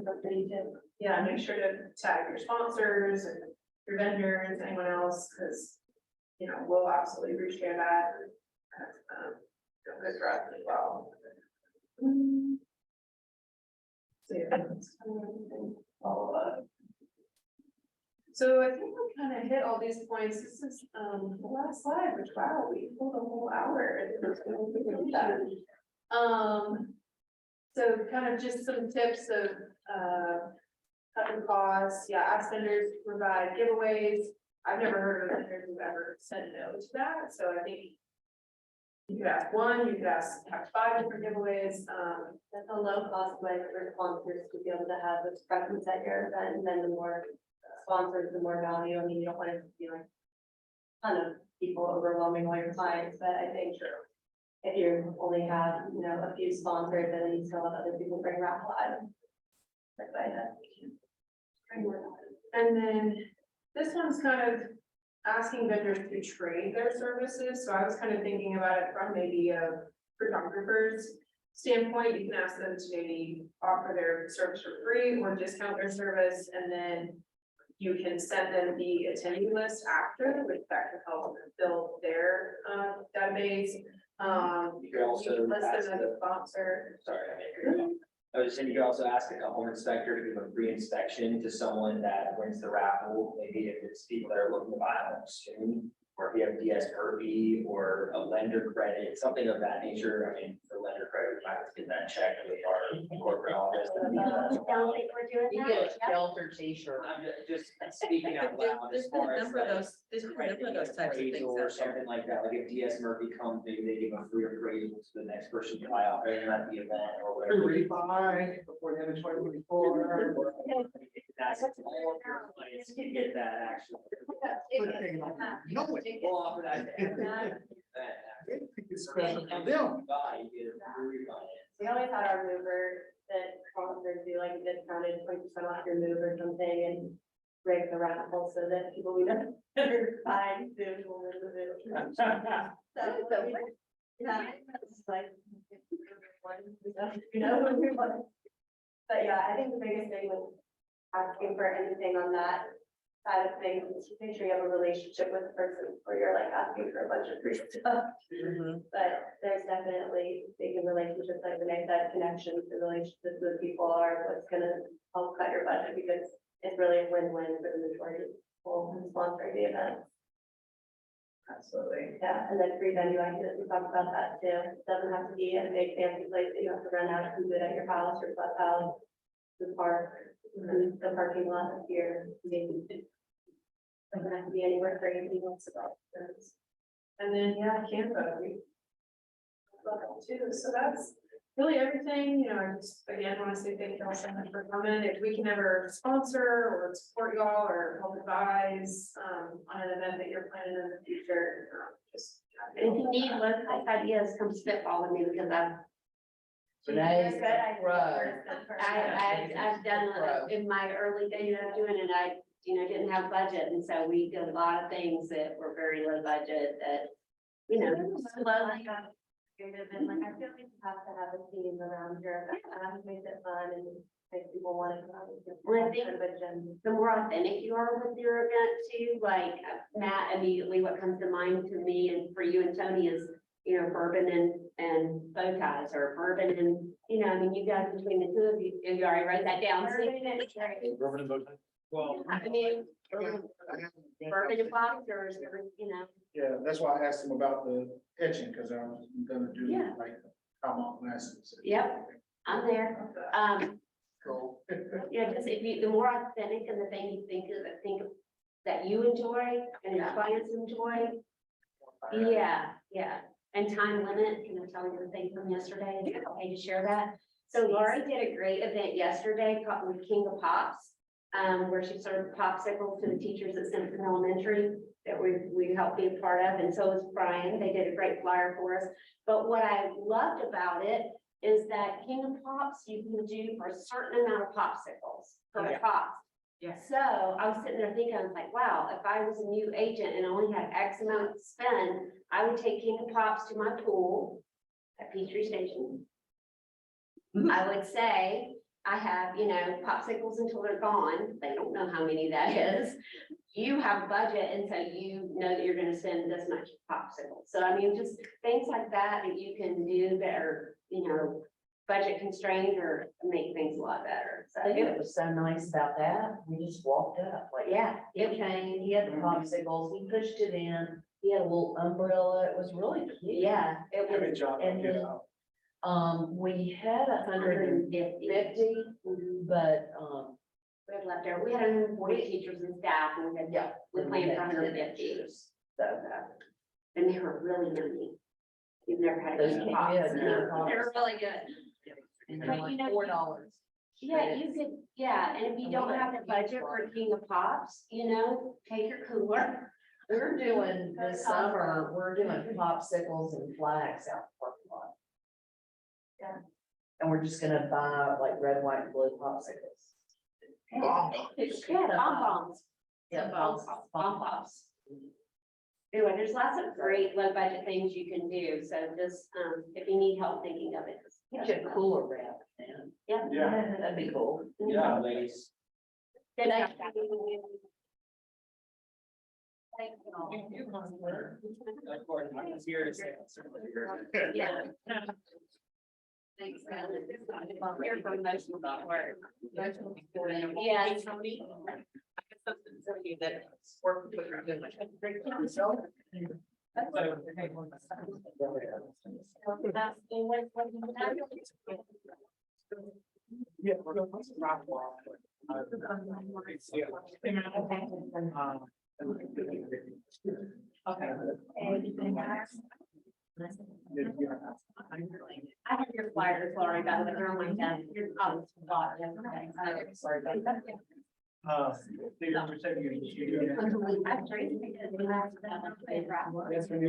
something too. Yeah, make sure to tag your sponsors and your vendors, anyone else, because, we'll absolutely reshare that. That's, good for us as well. So, yeah, that's kind of everything. Follow up. So I think we kind of hit all these points. This is, the last slide, which, wow, we pulled a whole hour. So kind of just some tips of, cutting costs. Yeah, ask vendors to provide giveaways. I've never heard of a vendor who ever said no to that, so I think you could ask one, you could have 5 different giveaways. That's a low cost way for sponsors to be able to have this presence at your event, and then the more sponsors, the more value. I mean, you don't want it to be like ton of people overwhelming all your clients, but I think if you only have, you know, a few sponsors, then you still have other people bring raffle items. That's why that. And then this one's kind of asking vendors to trade their services, so I was kind of thinking about it from maybe a photographer's standpoint. You can ask them to maybe offer their service for free or discount their service, and then you can send them the attendee list after, which that can help build their database. You could also List ask them as a sponsor. Sorry, I was saying you could also ask a couple inspector to give a free inspection to someone that wins the raffle, maybe if it's people that are looking to buy a home soon. Or if you have DS Kirby or a lender credit, something of that nature. I mean, for lender credit, we might have to get that checked with our corporate office. Don't think we're doing You that. get a shelter t-shirt. I'm just speaking out loud as There's been far a as number of like. those, there's been a number of those types of things Appraisal or out there. something like that, like if DS Murphy comes, maybe they give a free appraisal to the next person to buy off, and at the event or whatever. Refi before the end of 2024. That's all of your clients can get that actually. No way. We'll offer that. It's special for them. Buy, you get a free refinance. We always had our mover that sponsors do like a discounted 20% off your move or something and break the raffle so that people we don't ever find soon will win the move. So, yeah, it's like, you know, who we want. But yeah, I think the biggest thing with asking for anything on that side of things is to make sure you have a relationship with the person before you're like asking for a bunch of free stuff. But there's definitely making relationships, like Renee said, connections, the relationships with people are what's gonna help cut your budget, because it's really a win-win for the majority of people who sponsor the event. Absolutely. Yeah, and then free venue, I can, we talked about that too. It doesn't have to be a big fancy place that you have to rent out and do it at your house or clubhouse. The park, and the parking lot here. Doesn't have to be anywhere crazy. And then, yeah, Canva, we love that too, so that's really everything, you know. I just, again, want to say thank you all so much for coming. If we can ever sponsor or support y'all or help advise, on an event that you're planning in the future, just. And if you need low-cost ideas, come spitball with me, because Renee's Good, I- pro. I've done in my early days of doing it, I, didn't have budget, and so we did a lot of things that were very low budget that, slowly. Like, I feel like you have to have a team around here, that makes it fun and makes people want to come. Well, I think the more authentic you are with your event too, like Matt, immediately what comes to mind to me and for you and Tony is, bourbon and bow ties, or bourbon and, you guys between the two of you, if you already wrote that down. Well. I mean, bourbon and boxers, Yeah, that's why I asked him about the etching, because I was gonna do Yeah. like come on glasses. Yep, I'm there. Cool. Just if you, the more authentic and the thing you think of that you enjoy and your clients enjoy. Yeah. And time limit, can I tell you the thing from yesterday? Is it okay to share that? So Laurie did a great event yesterday called with King of Pops, where she served popsicles to the teachers at Simpson Elementary that we helped be a part of, and so was Brian. They did a great flyer for us. But what I loved about it is that King of Pops, you can do for a certain amount of popsicles per pop. Yeah. So I was sitting there thinking, I was like, wow, if I was a new agent and only had X amount to spend, I would take King of Pops to my pool at Peachtree Station. I would say, I have, popsicles until they're gone. They don't know how many that is. You have a budget, and so you know that you're gonna spend this much popsicles. So I mean, just things like that you can do that are, budget constrained or make things a lot better. So It was so nice about that. We just walked up, like, yeah, it came, he had the popsicles, he pushed it in, he had a little umbrella, it was really cute. yeah, it Good was job. And then, we had 150, 150. but, We had left there. We had 140 teachers and staff, and we planned for 150. so, And they were really yummy. You've never had Those King of came Pops. good, no. They were really good. and But, they're like $4. Yeah, you could, and if you don't have the budget for King of Pops, take your cooler. We're doing this summer, we're doing popsicles and flags out in the parking lot. Yeah. And we're just gonna buy like red, white, and blue popsicles. Yeah, bonbons. Yeah, Bonbons. Anyway, there's lots of great low budget things you can do, so just, if you need help thinking of it. Get you a cooler wrap, man. Yeah. Yeah. That'd be cool. Yeah, ladies. Good job. Of course, I'm here to say. Yeah. Thanks, man. Here for emotional work. Yeah. Tony. Something for you that work with her good. Yeah. We're going to rock wall. Okay. I have your flyers, sorry, about the girl like that. Your comments. Sorry about that. You're saying you. I'm trying to because we have that. Yes, we do.